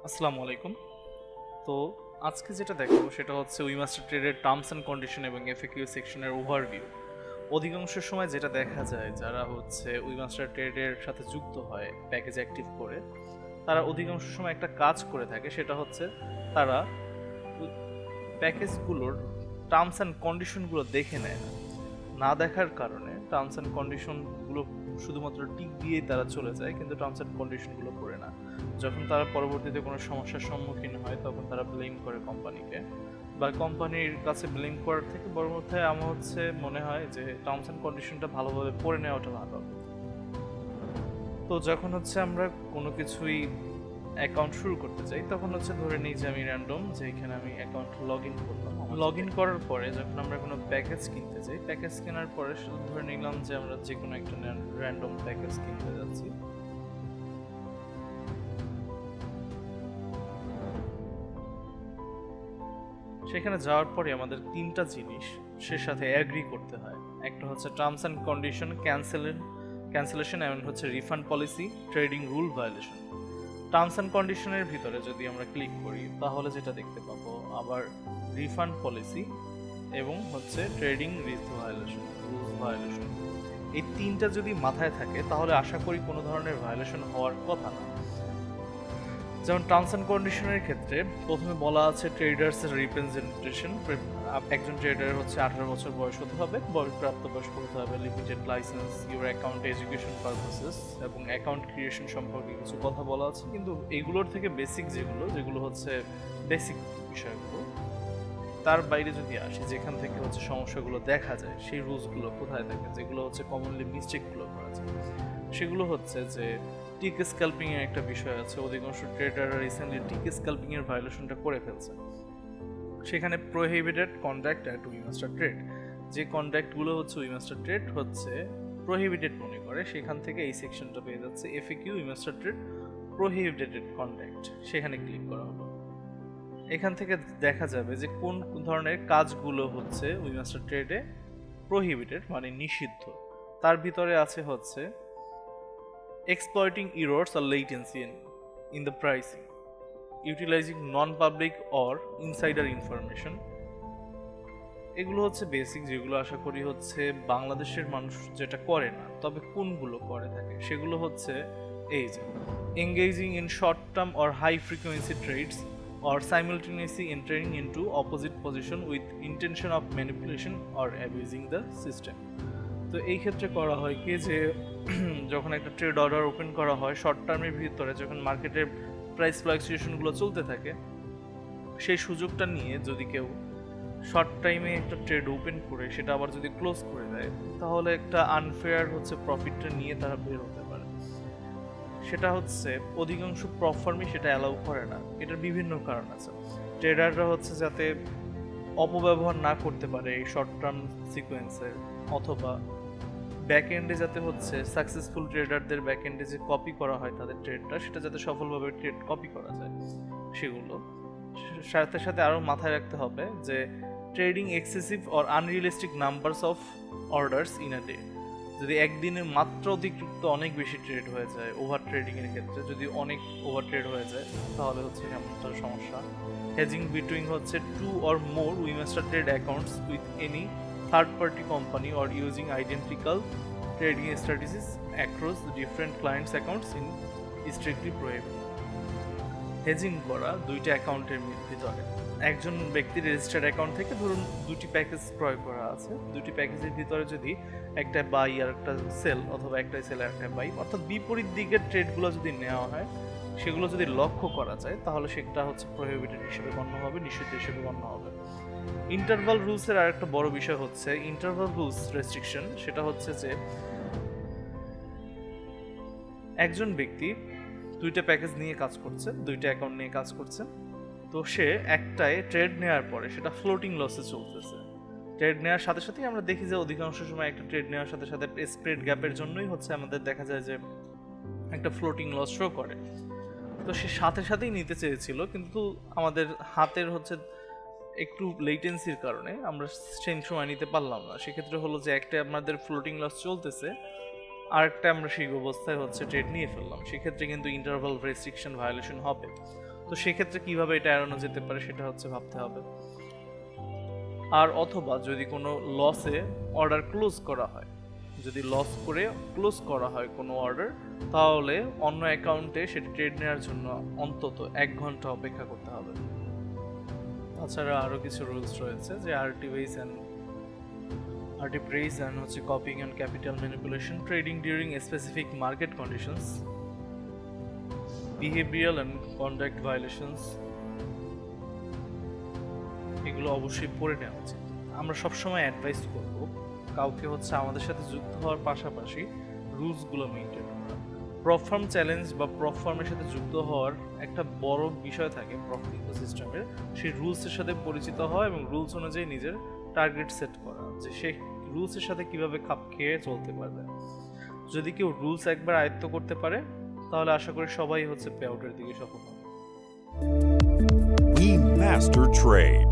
আসসালামু আলাইকুম। তো আজকে যেটা দেখাবো সেটা হচ্ছে উইমাস্টার ট্রেডের টার্মস অ্যান্ড কন্ডিশন এবং এফএকিউ সেকশনের ওভারভিউ। অধিকাংশ সময় যেটা দেখা যায় যারা হচ্ছে উইমাস্টার ট্রেডের সাথে যুক্ত হয় প্যাকেজ অ্যাক্টিভ করে, তারা অধিকাংশ সময় একটা কাজ করে থাকে, সেটা হচ্ছে তারা প্যাকেজগুলোর টার্মস অ্যান্ড কন্ডিশনগুলো দেখে নেয় না। না দেখার কারণে টার্মস অ্যান্ড কন্ডিশনগুলো শুধুমাত্র টিক দিয়েই তারা চলে যায়, কিন্তু টার্মস অ্যান্ড কন্ডিশনগুলো পড়ে না। যখন তারা পরবর্তীতে কোনো সমস্যার সম্মুখীন হয় তখন তারা ব্লেম করে কোম্পানিকে, বা কোম্পানির কাছে ব্লেম করার থেকে বড় মাথায় আমার মনে হয় যে টার্মস অ্যান্ড কন্ডিশনটা ভালোভাবে পড়ে নেওয়াটা ভালো হবে। তো যখন আমরা কোনো কিছুই অ্যাকাউন্ট শুরু করতে চাই, তখন ধরে নিই যে আমি র্যান্ডম, যে এখানে আমি অ্যাকাউন্ট লগ ইন করলাম। লগ ইন করার পরে যখন আমরা কোনো প্যাকেজ কিনতে যাই, প্যাকেজ কেনার পরে শুধু ধরে নিলাম যে আমরা যে কোনো একটা র্যান্ডম প্যাকেজ কিনতে যাচ্ছি। সেখানে যাওয়ার পরে আমাদের তিনটা জিনিস সে সাথে অ্যাগ্রি করতে হয়। একটা হচ্ছে টার্মস অ্যান্ড কন্ডিশন ক্যান্সেলেশন, এমন হচ্ছে refund policy, trading rule violation. Terms and কন্ডিশনের ভিতরে যদি আমরা ক্লিক করি তাহলে যেটা দেখতে পাবো আবার রিফান্ড পলিসি এবং হচ্ছে ট্রেডিং রুলস ভায়োলেশন। এই তিনটা যদি মাথায় থাকে তাহলে আশা করি কোনো ধরনের ভায়োলেশন হওয়ার কথা না। যেমন টার্মস অ্যান্ড কন্ডিশনের ক্ষেত্রে প্রথমে বলা আছে ট্রেডার্সের রিপ্রেজেন্টেশন। একজন ট্রেডার হচ্ছে 18 বছর বয়স হতে হবে, প্রাপ্তবয়স্ক হতে হবে, limited licence, your account education purposes এবং অ্যাকাউন্ট ক্রিয়েশন সম্পর্কে কিছু কথা বলা আছে। কিন্তু এইগুলোর থেকে বেসিক যেগুলো হচ্ছে বেসিক বিষয়গুলো, তার বাইরে যদি আসি, যেখান থেকে সমস্যাগুলো দেখা যায়, সেই রুলসগুলো কোথায় থাকে, যেগুলো কমনলি মিস্টেকগুলো করা যায়, সেগুলো হচ্ছে যে টিক স্ক্যাল্পিং এর একটা বিষয় আছে। অধিকাংশ ট্রেডাররা রিসেন্টলি টিক স্ক্যাল্পিং এর ভায়োলেশনটা করে ফেলছে। সেখানে প্রোহিবিটেড কন্ডাক্ট অ্যাট উইমাস্টার ট্রেড, যে কন্ডাক্টগুলো উইমাস্টার ট্রেড প্রোহিবিটেড মনে করে, সেখান থেকে এই সেকশনটা পেয়ে যাচ্ছে এফএকিউ উইমাস্টার ট্রেড প্রোহিবিটেড কন্ডাক্ট। সেখানে ক্লিক করা হলো। এখান থেকে দেখা যাবে যে কোন ধরনের কাজগুলো উইমাস্টার ট্রেডে প্রোহিবিটেড মানে নিষিদ্ধ। তার ভিতরে আছে exploiting errors or latency in the pricing, utilizing non-public or insider information। এগুলো বেসিক, যেগুলো আশা করি বাংলাদেশের মানুষ যেটা করে না, তবে কোনগুলো করে থাকে সেগুলো এই যে engaging in short term or high frequency trades or simultaneously entering into opposite position with intention of manipulation or abusing the system। তো এই ক্ষেত্রে করা হয় কি যে যখন একটা ট্রেড অর্ডার ওপেন করা হয় শর্ট টার্মের ভিতরে, যখন মার্কেটের প্রাইস ফ্লাকচুয়েশনগুলো চলতে থাকে, সেই সুযোগটা নিয়ে যদি কেউ শর্ট টাইমে একটা ট্রেড ওপেন করে সেটা আবার যদি ক্লোজ করে দেয়, তাহলে একটা আনফেয়ার প্রফিটটা নিয়ে তারা বের হতে পারে। সেটা অধিকাংশ প্ল্যাটফর্মই সেটা অ্যালাউ করে না। এটার বিভিন্ন কারণ আছে। ট্রেডাররা যাতে অপব্যবহার না করতে পারে এই শর্ট টার্ম সিকোয়েন্সের, অথবা ব্যাক এন্ডে যাতে সাকসেসফুল ট্রেডারদের ব্যাক এন্ডে যে কপি করা হয় তাদের ট্রেডটা, সেটা যাতে সফলভাবে ট্রেড কপি করা যায়, সেগুলো সাথে সাথে আরও মাথায় রাখতে হবে যে trading excessive or unrealistic numbers of orders in a day. যদি একদিনে মাত্র অতিরিক্ত অনেক বেশি ট্রেড হয়ে যায়, ওভার ট্রেডিং এর ক্ষেত্রে যদি অনেক ওভার ট্রেড হয়ে যায়, তাহলে এমনটা সমস্যা। Hedging between two or more WeMasterTrade accounts with any third party company or using identical trading strategies across different clients accounts in strictly prohibited. Hedging করা দুইটা অ্যাকাউন্টের ভিতরে, একজন ব্যক্তির রেজিস্টার্ড অ্যাকাউন্ট থেকে ধরুন দুটি প্যাকেজ ক্রয় করা আছে, দুটি প্যাকেজের ভিতরে যদি একটা বাই আর একটা সেল, অথবা একটা সেল আর একটা বাই, অর্থাৎ বিপরীত দিকের ট্রেডগুলো যদি নেওয়া হয়, সেগুলো যদি লক্ষ্য করা যায়, তাহলে সেটা প্রোহিবিটেড হিসেবে গণ্য হবে, নিষিদ্ধ হিসেবে গণ্য হবে। ইন্টারভাল রুলসের আর একটা বড় বিষয় ইন্টারভাল রুলস রেস্ট্রিকশন। সেটা যে একজন ব্যক্তি দুইটা প্যাকেজ নিয়ে কাজ করছে, দুইটা অ্যাকাউন্ট নিয়ে কাজ করছে, তো সে একটায় ট্রেড নেওয়ার পরে সেটা ফ্লোটিং লসে চলতেছে। ট্রেড নেওয়ার সাথে সাথেই আমরা দেখি যে অধিকাংশ সময় একটা ট্রেড নেওয়ার সাথে সাথে স্প্রেড গ্যাপের জন্যই আমাদের দেখা যায় যে একটা ফ্লোটিং লস শো করে। তো সে সাথে সাথেই নিতে চেয়েছিল, কিন্তু আমাদের হাতের একটু লেটেন্সির কারণে আমরা সেম সময় নিতে পারলাম না। সেক্ষেত্রে যে একটা আমাদের ফ্লোটিং লস চলতেছে, আরেকটা আমরা সেই অবস্থায় ট্রেড নিয়ে ফেললাম, সেক্ষেত্রে কিন্তু ইন্টারভাল রেস্ট্রিকশন ভায়োলেশন হবে। তো সেক্ষেত্রে কিভাবে এটা এড়ানো যেতে পারে সেটা হচ্ছে ভাবতে হবে। আর অথবা যদি কোনো লসে অর্ডার ক্লোজ করা হয়, যদি লস করে ক্লোজ করা হয় কোনো অর্ডার, তাহলে অন্য অ্যাকাউন্টে সেটা ট্রেড নেওয়ার জন্য অন্তত 1 ঘন্টা অপেক্ষা করতে হবে। তাছাড়া আরও কিছু রুলস রয়েছে, যে arbitrage and হচ্ছে copying and capital manipulation, trading during specific market conditions, behavioral and conduct violations, এগুলো অবশ্যই পড়ে নেওয়া উচিত। আমরা সবসময় অ্যাডভাইস করব কাউকে হচ্ছে আমাদের সাথে যুক্ত হওয়ার পাশাপাশি রুলসগুলো মেনটেন করা। প্রপ ফার্ম চ্যালেঞ্জ বা প্রপ ফার্মের সাথে যুক্ত হওয়ার একটা বড় বিষয় থাকে প্রপ ইকোসিস্টেমের, সেই রুলসের সাথে পরিচিত হওয়া এবং রুলস অনুযায়ী নিজের টার্গেট সেট করা, যে সেই রুলসের সাথে কিভাবে খাপ খেয়ে চলতে পারবে। যদি কেউ রুলস একবার আয়ত্ত করতে পারে তাহলে আশা করি সবাই হচ্ছে পে আউটের দিকে সফল হবে। We master trade.